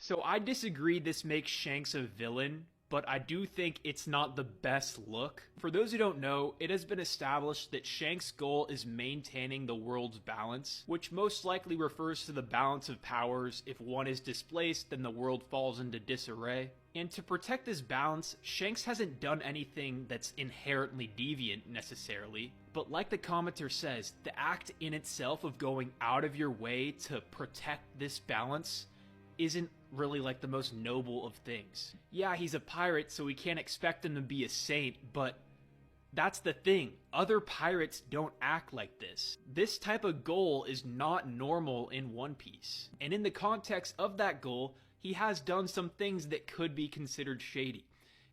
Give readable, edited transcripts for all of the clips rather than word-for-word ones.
So I disagree this makes Shanks a villain, but I do think it's not the best look. For those who don't know, it has been established that Shanks' goal is maintaining the world's balance, which most likely refers to the balance of powers. If one is displaced, then the world falls into disarray. And to protect this balance, Shanks hasn't done anything that's inherently deviant necessarily, but like the commenter says, the act in itself of going out of your way to protect this balance isn't really like the most noble of things. Yeah, he's a pirate, so we can't expect him to be a saint, but that's the thing. Other pirates don't act like this. This type of goal is not normal in One Piece. And in the context of that goal, he has done some things that could be considered shady.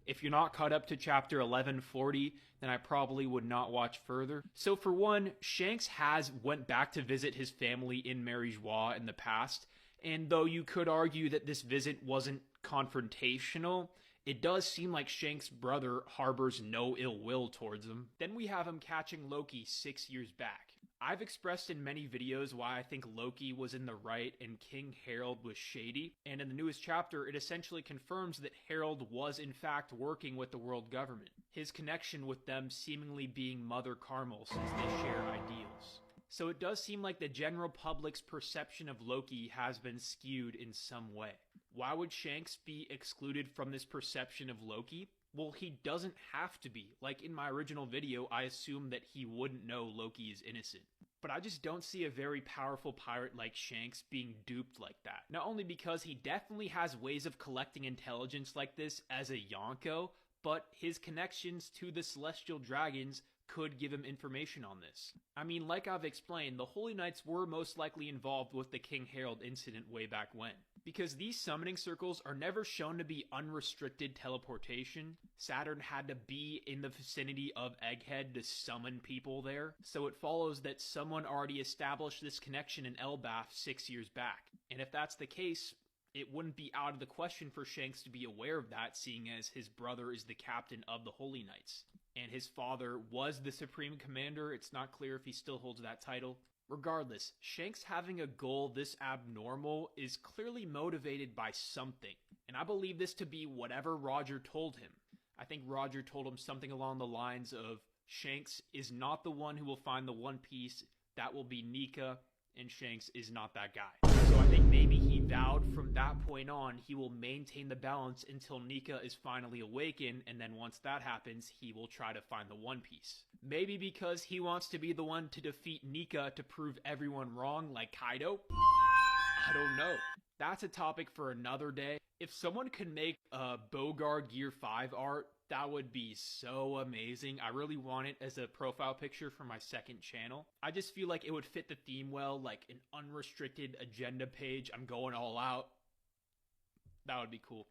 If you're not caught up to chapter 1140, then I probably would not watch further. So for one, Shanks has went back to visit his family in Mary Joie in the past, and though you could argue that this visit wasn't confrontational, it does seem like Shanks' brother harbors no ill will towards him. Then we have him catching Loki 6 years back. I've expressed in many videos why I think Loki was in the right and King Harold was shady, and in the newest chapter it essentially confirms that Harold was in fact working with the world government, his connection with them seemingly being Mother Carmel since they share ideals. So it does seem like the general public's perception of Loki has been skewed in some way. Why would Shanks be excluded from this perception of Loki? Well, he doesn't have to be. Like in my original video, I assumed that he wouldn't know Loki is innocent. But I just don't see a very powerful pirate like Shanks being duped like that. Not only because he definitely has ways of collecting intelligence like this as a Yonko, but his connections to the Celestial Dragons could give him information on this. I mean, like I've explained, the Holy Knights were most likely involved with the King Harold incident way back when. Because these summoning circles are never shown to be unrestricted teleportation, Saturn had to be in the vicinity of Egghead to summon people there, so it follows that someone already established this connection in Elbaf 6 years back. And if that's the case, it wouldn't be out of the question for Shanks to be aware of that, seeing as his brother is the captain of the Holy Knights. And his father was the Supreme Commander. It's not clear if he still holds that title. Regardless, Shanks having a goal this abnormal is clearly motivated by something. And I believe this to be whatever Roger told him. I think Roger told him something along the lines of, Shanks is not the one who will find the One Piece, that will be Nika, and Shanks is not that guy. So I think maybe he vowed from that point on he will maintain the balance until Nika is finally awakened, and then once that happens, he will try to find the One Piece. Maybe because he wants to be the one to defeat Nika to prove everyone wrong like Kaido? I don't know. That's a topic for another day. If someone could make a Bogard Gear 5 art, that would be so amazing. I really want it as a profile picture for my second channel. I just feel like it would fit the theme well, like an unrestricted agenda page. I'm going all out. That would be cool.